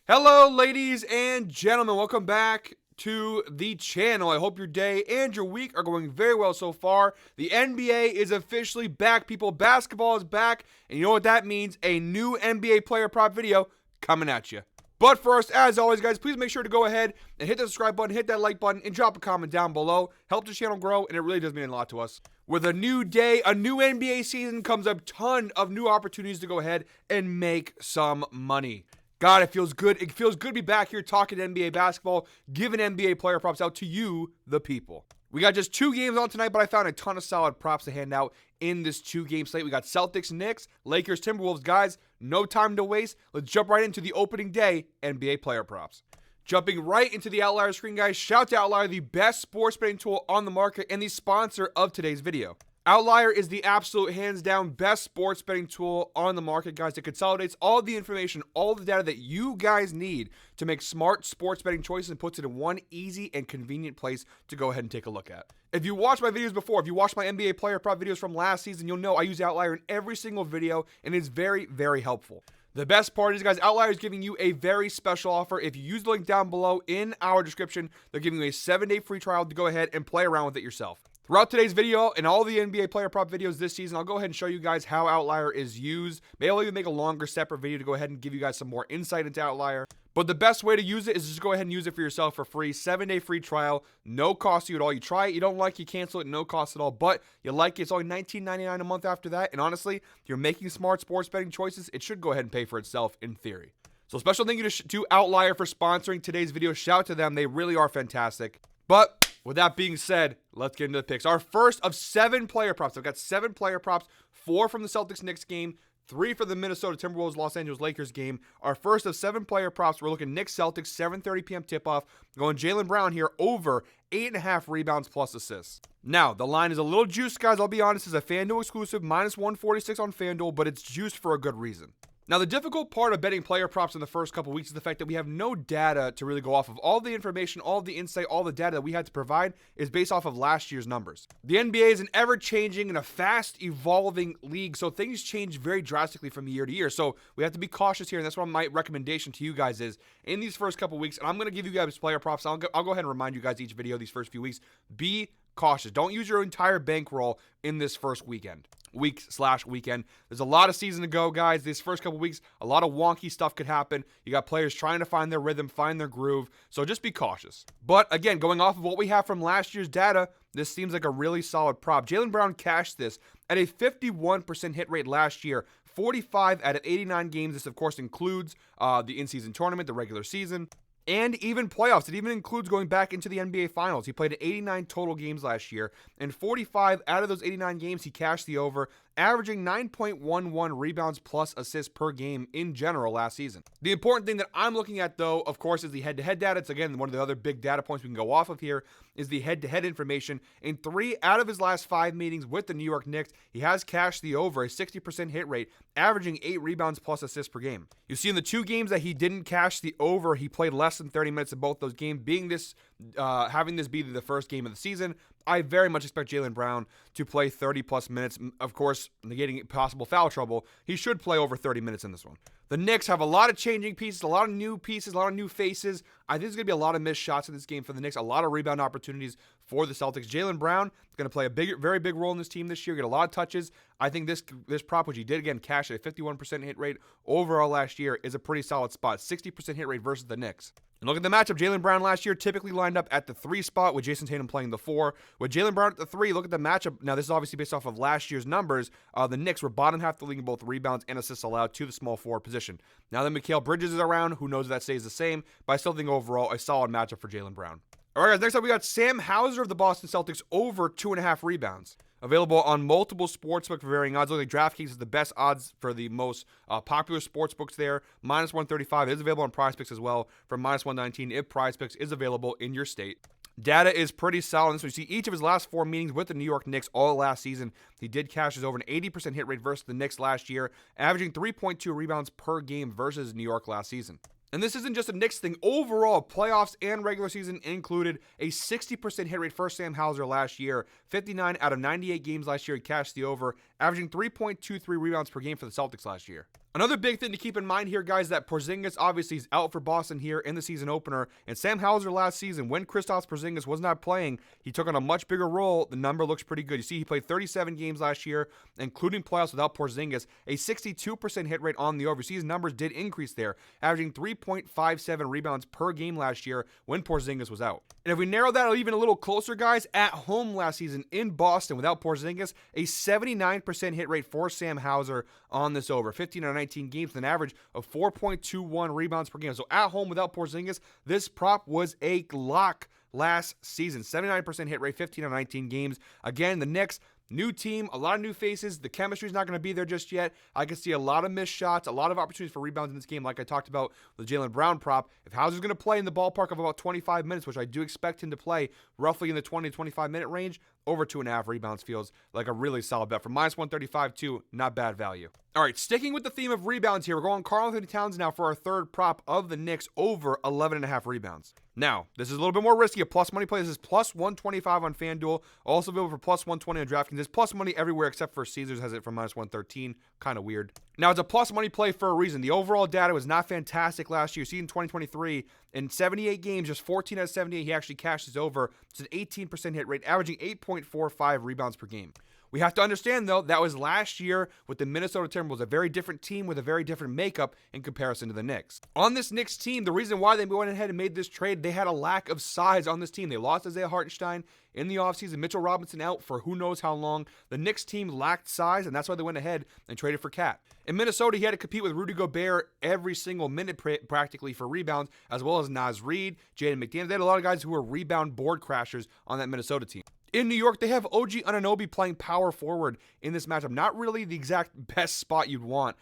Hello, ladies and gentlemen. Welcome back to the channel. I hope your day and your week are going very well so far. The NBA is officially back, people. Basketball is back, and you know what that means? A new NBA player prop video coming at you. But first, as always, guys, please make sure to go ahead and hit the subscribe button, hit that like button, and drop a comment down below. Helps the channel grow, and it really does mean a lot to us. With a new day, a new NBA season comes a ton of new opportunities to go ahead and make some money. God, it feels good. It feels good to be back here talking NBA basketball, giving NBA player props out to you, the people. We got just 2 games on tonight, but I found a ton of solid props to hand out in this 2-game slate. We got Celtics, Knicks, Lakers, Timberwolves. Guys, no time to waste. Let's jump right into the opening day NBA player props. Jumping right into the Outlier screen, guys. Shout out to Outlier, the best sports betting tool on the market and the sponsor of today's video. Outlier is the absolute hands-down best sports betting tool on the market, guys. It consolidates all the information, all the data that you guys need to make smart sports betting choices and puts it in one easy and convenient place to go ahead and take a look at. If you watched my videos before, if you watched my NBA player prop videos from last season, you'll know I use Outlier in every single video, and it's very, very helpful. The best part is, guys, Outlier is giving you a very special offer. If you use the link down below in our description, they're giving you a 7-day free trial to go ahead and play around with it yourself. Throughout today's video and all the NBA player prop videos this season, I'll go ahead and show you guys how Outlier is used. Maybe I'll even make a longer separate video to go ahead and give you guys some more insight into Outlier. But the best way to use it is just go ahead and use it for yourself for free. 7-day free trial, no cost to you at all. You try it, you don't like it, you cancel it, no cost at all. But you like it, it's only $19.99 a month after that. And honestly, if you're making smart sports betting choices, it should go ahead and pay for itself in theory. So special thank you to Outlier for sponsoring today's video. Shout out to them, they really are fantastic. But with that being said, let's get into the picks. Our first of 7 player props. I've got 7 player props, 4 from the Celtics-Knicks game, 3 for the Minnesota Timberwolves-Los Angeles Lakers game. Our first of 7 player props, we're looking Knicks-Celtics, 7:30 p.m. tip-off. Going Jaylen Brown here over 8.5 rebounds plus assists. Now, the line is a little juiced, guys. I'll be honest, it's a FanDuel exclusive, minus 146 on FanDuel, but it's juiced for a good reason. Now, the difficult part of betting player props in the first couple weeks is the fact that we have no data to really go off of. All the information, all the insight, all the data that we had to provide is based off of last year's numbers. The NBA is an ever-changing and a fast-evolving league, so things change very drastically from year to year. So we have to be cautious here, and that's what my recommendation to you guys is. In these first couple weeks, and I'm going to give you guys player props. I'll go ahead and remind you guys each video these first few weeks. Be cautious. Don't use your entire bankroll in this first weekend. Weekend. There's a lot of season to go, guys. These first couple weeks, a lot of wonky stuff could happen. You got players trying to find their rhythm, find their groove. So just be cautious. But again, going off of what we have from last year's data, this seems like a really solid prop. Jaylen Brown cashed this at a 51% hit rate last year. 45 out of 89 games. This, of course, includes the in-season tournament, the regular season, and even playoffs. It even includes going back into the NBA Finals. He played 89 total games last year, and 45 out of those 89 games, he cashed the over, averaging 9.11 rebounds plus assists per game in general last season. The important thing that I'm looking at, though, of course, is the head-to-head data. It's, again, one of the other big data points we can go off of here is the head-to-head information. In 3 out of his last 5 meetings with the New York Knicks, he has cashed the over, a 60% hit rate, averaging 8 rebounds plus assists per game. You see in the 2 games that he didn't cash the over, he played less than 30 minutes in both those games. Having this be the first game of the season, I very much expect Jaylen Brown to play 30-plus minutes. Of course, negating possible foul trouble, he should play over 30 minutes in this one. The Knicks have a lot of changing pieces, a lot of new pieces, a lot of new faces. I think there's going to be a lot of missed shots in this game for the Knicks, a lot of rebound opportunities for the Celtics. Jaylen Brown is going to play a very big role in this team this year, get a lot of touches. I think this prop, which he did again cash at a 51% hit rate overall last year, is a pretty solid spot. 60% hit rate versus the Knicks. And look at the matchup. Jaylen Brown last year typically lined up at the 3 spot with Jason Tatum playing the 4. With Jaylen Brown at the 3, look at the matchup. Now, this is obviously based off of last year's numbers. The Knicks were bottom half of the league in both rebounds and assists allowed to the small forward position. Now that Mikal Bridges is around, who knows if that stays the same, but I still think overall a solid matchup for Jaylen Brown. All right, guys, next up we got Sam Hauser of the Boston Celtics over 2.5 rebounds. Available on multiple sportsbooks for varying odds. Look like DraftKings is the best odds for the most popular sportsbooks there. Minus 135 is available on PrizePicks as well for minus 119 if PrizePicks is available in your state. Data is pretty solid. So you see each of his last 4 meetings with the New York Knicks all last season, he did cash his over an 80% hit rate versus the Knicks last year, averaging 3.2 rebounds per game versus New York last season. And this isn't just a Knicks thing. Overall, playoffs and regular season included a 60% hit rate for Sam Hauser last year. 59 out of 98 games last year, he cashed the over, averaging 3.23 rebounds per game for the Celtics last year. Another big thing to keep in mind here, guys, that Porzingis obviously is out for Boston here in the season opener. And Sam Hauser last season, when Kristaps Porzingis was not playing, he took on a much bigger role. The number looks pretty good. You see, he played 37 games last year, including playoffs without Porzingis. A 62% hit rate on the over. You see, his numbers did increase there, averaging 3.57 rebounds per game last year when Porzingis was out. And if we narrow that even a little closer, guys, at home last season in Boston without Porzingis, a 79% hit rate for Sam Hauser on this over. 15 out of 19 games with an average of 4.21 rebounds per game. So at home without Porzingis, this prop was a lock last season. 79% hit rate, 15 out of 19 games. Again, the Knicks, new team, a lot of new faces. The chemistry's not going to be there just yet. I can see a lot of missed shots, a lot of opportunities for rebounds in this game, like I talked about with the Jaylen Brown prop. If Hauser's going to play in the ballpark of about 25 minutes, which I do expect him to play roughly in the 20 to 25 minute range, over 2.5 rebounds feels like a really solid bet. For minus 135 too, not bad value. All right, sticking with the theme of rebounds here, we're going Karl-Anthony Towns now for our third prop of the Knicks over 11.5 rebounds. Now, this is a little bit more risky. A plus money play. This is plus 125 on FanDuel. Also available for plus 120 on DraftKings. There's plus money everywhere except for Caesars has it for minus 113. Kind of weird. Now, it's a plus money play for a reason. The overall data was not fantastic last year. Season 2023, in 78 games, just 14 out of 78, he actually cashes over. It's an 18% hit rate, averaging 8.45 rebounds per game. We have to understand, though, that was last year with the Minnesota Timberwolves, a very different team with a very different makeup in comparison to the Knicks. On this Knicks team, the reason why they went ahead and made this trade, they had a lack of size on this team. They lost Isaiah Hartenstein in the offseason, Mitchell Robinson out for who knows how long. The Knicks team lacked size, and that's why they went ahead and traded for Cat. In Minnesota, he had to compete with Rudy Gobert every single minute practically for rebounds, as well as Naz Reid, Jaden McDaniels. They had a lot of guys who were rebound board crashers on that Minnesota team. In New York, they have OG Anunoby playing power forward in this matchup. Not really the exact best spot you'd want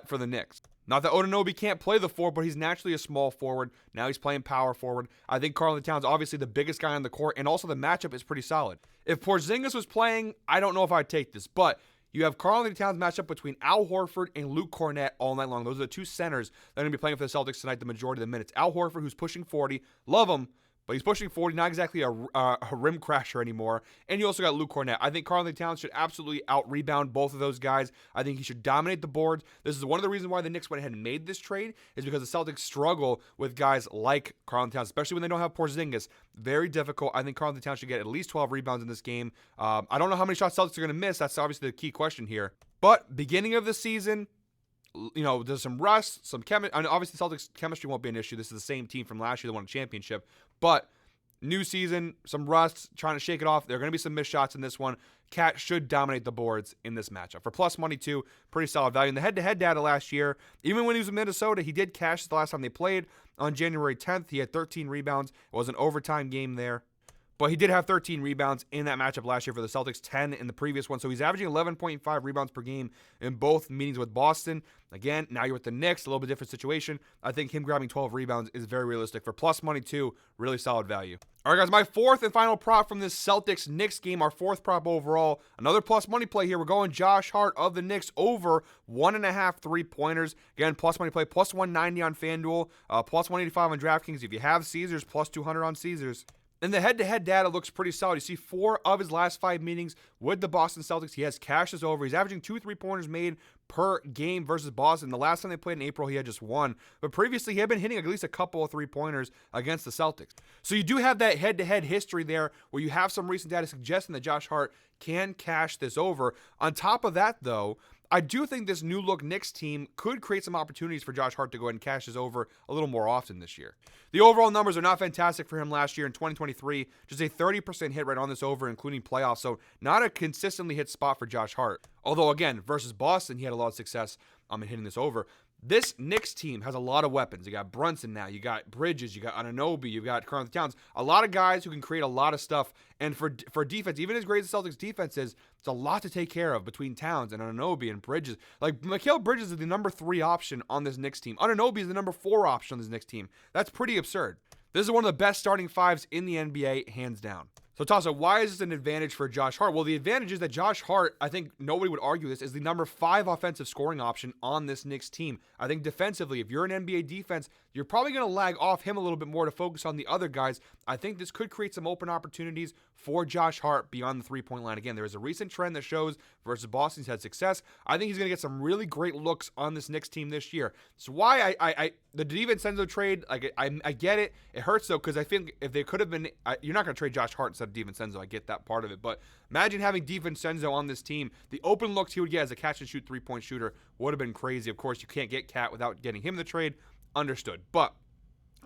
for the Knicks. Not that Anunoby can't play the 4, but he's naturally a small forward. Now he's playing power forward. I think Karl-Anthony Towns, obviously the biggest guy on the court, and also the matchup is pretty solid. If Porzingis was playing, I don't know if I'd take this, but you have Karl-Anthony Towns matchup between Al Horford and Luke Kornet all night long. Those are the two centers that are going to be playing for the Celtics tonight the majority of the minutes. Al Horford, who's pushing 40, love him, but he's pushing 40, not exactly a rim crasher anymore. And you also got Luke Kornet. I think Karl-Anthony Towns should absolutely out-rebound both of those guys. I think he should dominate the boards. This is one of the reasons why the Knicks went ahead and made this trade, is because the Celtics struggle with guys like Karl-Anthony Towns, especially when they don't have Porzingis. Very difficult. I think Karl-Anthony Towns should get at least 12 rebounds in this game. I don't know how many shots Celtics are going to miss. That's obviously the key question here. But beginning of the season, you know, there's some rust, some chemistry. I mean, obviously, Celtics chemistry won't be an issue. This is the same team from last year that won a championship. But new season, some rust, trying to shake it off. There are going to be some missed shots in this one. Cat should dominate the boards in this matchup. For plus money, too, pretty solid value. In the head-to-head data last year, even when he was in Minnesota, he did cash the last time they played on January 10th. He had 13 rebounds. It was an overtime game there. But he did have 13 rebounds in that matchup last year for the Celtics, 10 in the previous one. So he's averaging 11.5 rebounds per game in both meetings with Boston. Again, now you're with the Knicks, a little bit different situation. I think him grabbing 12 rebounds is very realistic. For plus money, too, really solid value. All right, guys, my fourth and final prop from this Celtics-Knicks game, our fourth prop overall. Another plus money play here. We're going Josh Hart of the Knicks over 1.5 3-pointers. Again, plus money play, plus 190 on FanDuel, plus 185 on DraftKings. If you have Caesars, plus 200 on Caesars. And the head-to-head data looks pretty solid. You see 4 of his last 5 meetings with the Boston Celtics. He has cashes over. He's averaging 2 3-pointers made per game versus Boston. The last time they played in April, he had just 1. But previously, he had been hitting at least a couple of 3-pointers against the Celtics. So you do have that head-to-head history there where you have some recent data suggesting that Josh Hart can cash this over. On top of that, though, I do think this new look Knicks team could create some opportunities for Josh Hart to go ahead and cash this over a little more often this year. The overall numbers are not fantastic for him last year in 2023. Just a 30% hit rate on this over, including playoffs. So not a consistently hit spot for Josh Hart. Although, again, versus Boston, he had a lot of success in hitting this over. This Knicks team has a lot of weapons. You got Brunson now. You got Bridges. You got Anunoby. You got Karl-Anthony Towns. A lot of guys who can create a lot of stuff. And for defense, even as great as the Celtics defense is, it's a lot to take care of between Towns and Anunoby and Bridges. Like, Mikal Bridges is the number 3 option on this Knicks team. Anunoby is the number 4 option on this Knicks team. That's pretty absurd. This is one of the best starting 5s in the NBA, hands down. So, Tassa, why is this an advantage for Josh Hart? Well, the advantage is that Josh Hart, I think nobody would argue this, is the number 5 offensive scoring option on this Knicks team. I think defensively, if you're an NBA defense, you're probably going to lag off him a little bit more to focus on the other guys. I think this could create some open opportunities for Josh Hart beyond the 3-point line. Again, there is a recent trend that shows versus Boston he's had success. I think he's going to get some really great looks on this Knicks team this year. So why the DiVincenzo trade, like I get it. It hurts though, because I think if they could have been, you're not going to trade Josh Hart instead of DiVincenzo. I get that part of it, but imagine having DiVincenzo on this team. The open looks he would get as a catch and shoot 3-point shooter would have been crazy. Of course, you can't get Cat without getting him the trade. Understood. But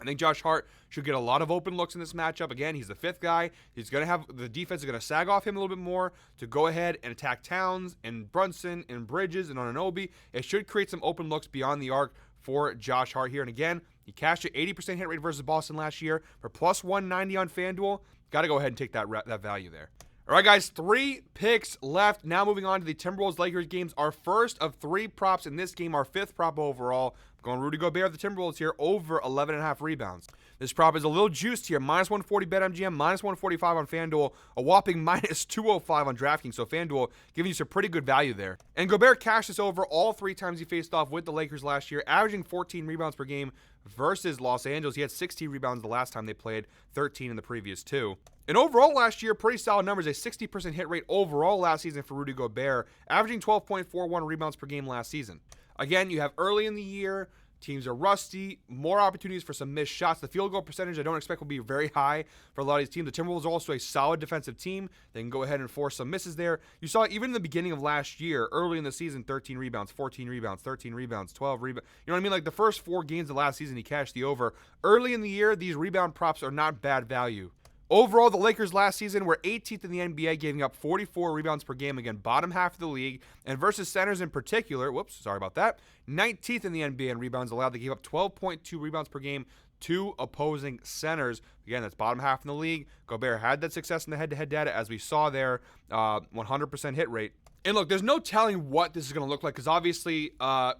I think Josh Hart should get a lot of open looks in this matchup. Again, he's the fifth guy. He's going to have the defense is going to sag off him a little bit more to go ahead and attack Towns and Brunson and Bridges and Anunoby. It should create some open looks beyond the arc for Josh Hart here. And again, he cashed an 80% hit rate versus Boston last year for plus 190 on FanDuel. Got to go ahead and take that value there. All right, guys, 3 picks left. Now moving on to the Timberwolves-Lakers games. Our first of 3 props in this game, our 5th prop overall. I'm going Rudy Gobert, the Timberwolves here, over 11.5 rebounds. This prop is a little juiced here. Minus 140 BetMGM, minus 145 on FanDuel, a whopping minus 205 on DraftKings. So FanDuel giving you some pretty good value there. And Gobert cashed this over all 3 times he faced off with the Lakers last year, averaging 14 rebounds per game versus Los Angeles. He had 16 rebounds the last time they played, 13 in the previous 2. And overall last year, pretty solid numbers, a 60% hit rate overall last season for Rudy Gobert, averaging 12.41 rebounds per game last season. Again, you have early in the year, teams are rusty, more opportunities for some missed shots. The field goal percentage I don't expect will be very high for a lot of these teams. The Timberwolves are also a solid defensive team. They can go ahead and force some misses there. You saw even in the beginning of last year, early in the season, 13 rebounds, 14 rebounds, 13 rebounds, 12 rebounds. You know what I mean? Like the first 4 games of last season, he cashed the over. Early in the year, these rebound props are not bad value. Overall, the Lakers last season were 18th in the NBA, giving up 44 rebounds per game, again, bottom half of the league. And versus centers in particular, 19th in the NBA in rebounds allowed. They gave up 12.2 rebounds per game to opposing centers. Again, that's bottom half in the league. Gobert had that success in the head-to-head data, as we saw there, 100% hit rate. And look, there's no telling what this is going to look like, because obviously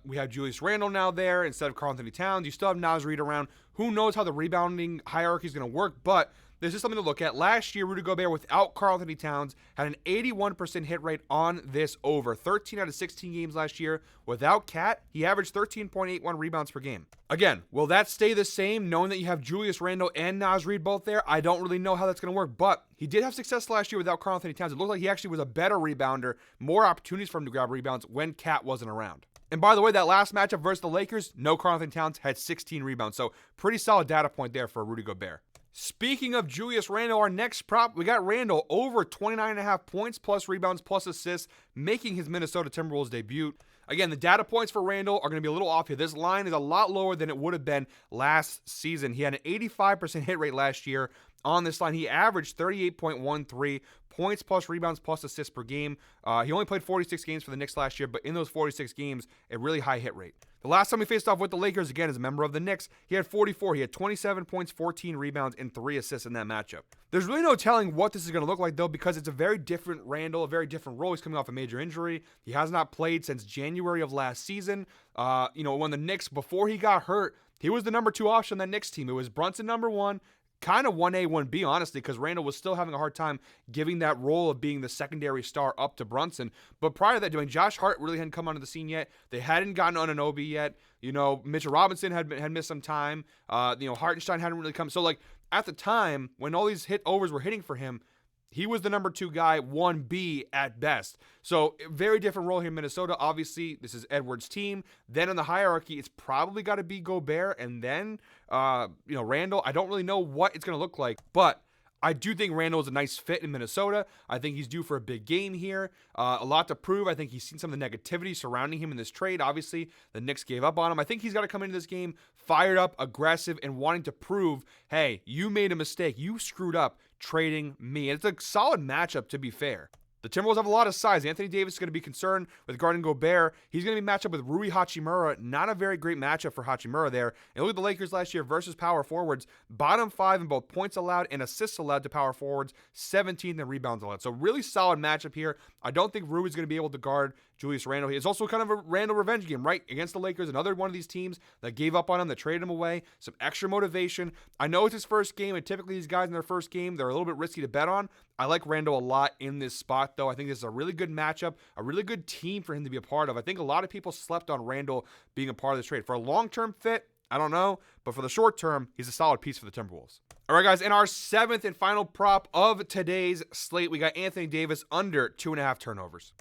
we have Julius Randle now there instead of Karl-Anthony Towns. You still have Naz Reid around. Who knows how the rebounding hierarchy is going to work, but this is something to look at. Last year, Rudy Gobert, without Karl-Anthony Towns, had an 81% hit rate on this over. 13 out of 16 games last year. Without Cat, he averaged 13.81 rebounds per game. Again, will that stay the same, knowing that you have Julius Randle and Naz Reid both there? I don't really know how that's going to work, but he did have success last year without Karl-Anthony Towns. It looked like he actually was a better rebounder, more opportunities for him to grab rebounds when Cat wasn't around. And by the way, that last matchup versus the Lakers, no Karl-Anthony Towns, had 16 rebounds. So pretty solid data point there for Rudy Gobert. Speaking of Julius Randle, our next prop, we got Randle over 29.5 points plus rebounds plus assists, making his Minnesota Timberwolves debut. Again, the data points for Randle are going to be a little off here. This line is a lot lower than it would have been last season. He had an 85% hit rate last year on this line. He averaged 38.13 points plus rebounds plus assists per game. He only played 46 games for the Knicks last year, but in those 46 games, a really high hit rate. The last time he faced off with the Lakers, again, as a member of the Knicks, he had 44. He had 27 points, 14 rebounds, and 3 assists in that matchup. There's really no telling what this is going to look like, though, because it's a very different Randle, a very different role. He's coming off a major injury. He has not played since January of last season. When the Knicks, before he got hurt, he was the number 2 option on that Knicks team. It was Brunson number 1, kind of 1A, 1B, honestly, because Randle was still having a hard time giving that role of being the secondary star up to Brunson. But prior to that, Josh Hart really hadn't come onto the scene yet. They hadn't gotten Anunoby yet. Mitchell Robinson had missed some time. Hartenstein hadn't really come. So, at the time, when all these hit overs were hitting for him, he was the number 2 guy, 1B at best. So, very different role here in Minnesota. Obviously, this is Edwards' team. Then in the hierarchy, it's probably got to be Gobert and then, Randle. I don't really know what it's going to look like, but I do think Randle is a nice fit in Minnesota. I think he's due for a big game here. A lot to prove. I think he's seen some of the negativity surrounding him in this trade. Obviously, the Knicks gave up on him. I think he's got to come into this game fired up, aggressive, and wanting to prove, hey, you made a mistake. You screwed up trading me. And it's a solid matchup, to be fair. The Timberwolves have a lot of size. Anthony Davis is going to be concerned with guarding Gobert. He's going to be matched up with Rui Hachimura. Not a very great matchup for Hachimura there. And look at the Lakers last year versus power forwards. Bottom 5 in both points allowed and assists allowed to power forwards. 17th in rebounds allowed. So really solid matchup here. I don't think Rui is going to be able to guard Julius Randle. It's also kind of a Randle revenge game, right? Against the Lakers, another one of these teams that gave up on him, that traded him away. Some extra motivation. I know it's his first game, and typically these guys in their first game, they're a little bit risky to bet on. I like Randle a lot in this spot, though. I think this is a really good matchup, a really good team for him to be a part of. I think a lot of people slept on Randle being a part of this trade. For a long-term fit, I don't know, but for the short term, he's a solid piece for the Timberwolves. All right, guys, in our 7th and final prop of today's slate, we got Anthony Davis under 2.5 turnovers.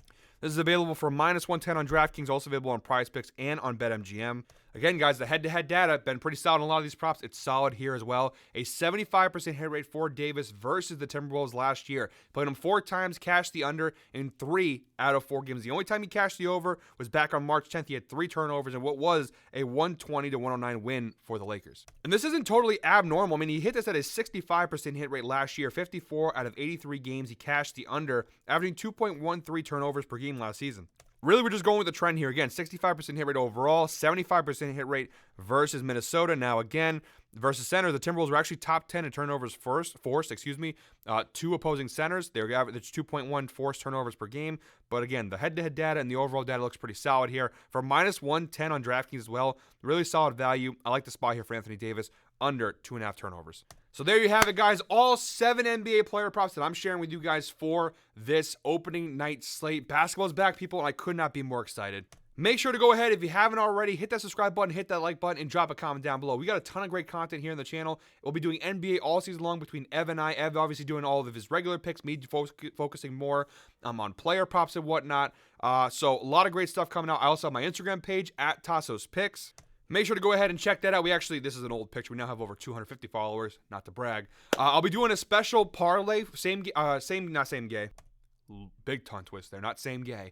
This is available for -110 on DraftKings, also available on PrizePicks and on BetMGM. Again, guys, the head-to-head data been pretty solid on a lot of these props. It's solid here as well. A 75% hit rate for Davis versus the Timberwolves last year. Played him 4 times, cashed the under in 3 out of 4 games. The only time he cashed the over was back on March 10th. He had 3 turnovers and what was a 120-109 win for the Lakers. And this isn't totally abnormal. I mean, he hit this at a 65% hit rate last year. 54 out of 83 games, he cashed the under, averaging 2.13 turnovers per game last season. Really, we're just going with the trend here. Again, 65% hit rate overall, 75% hit rate versus Minnesota. Now, again, versus center, the Timberwolves were actually top 10 in turnovers forced, 2 opposing centers. They average 2.1 forced turnovers per game. But again, the head-to-head data and the overall data looks pretty solid here. For -110 on DraftKings as well, really solid value. I like the spot here for Anthony Davis, under 2.5 turnovers. So there you have it, guys. All 7 NBA player props that I'm sharing with you guys for this opening night slate. Basketball's back, people, and I could not be more excited. Make sure to go ahead, if you haven't already, hit that subscribe button, hit that like button, and drop a comment down below. We got a ton of great content here on the channel. We'll be doing NBA all season long between Ev and I. Ev obviously doing all of his regular picks, me focusing more on player props and whatnot. So a lot of great stuff coming out. I also have my Instagram page, @TasosPicks. Make sure to go ahead and check that out. This is an old picture. We now have over 250 followers, not to brag. I'll be doing a special parlay, not same gay. Big tongue twist there, not same gay.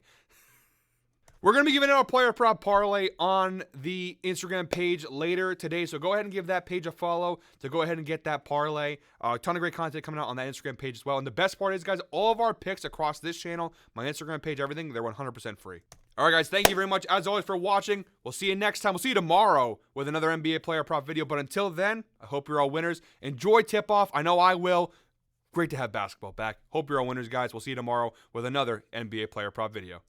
We're going to be giving out a player prop parlay on the Instagram page later today, so go ahead and give that page a follow to go ahead and get that parlay. A ton of great content coming out on that Instagram page as well. And the best part is, guys, all of our picks across this channel, my Instagram page, everything, they're 100% free. All right, guys, thank you very much, as always, for watching. We'll see you next time. We'll see you tomorrow with another NBA player prop video. But until then, I hope you're all winners. Enjoy tip-off. I know I will. Great to have basketball back. Hope you're all winners, guys. We'll see you tomorrow with another NBA player prop video.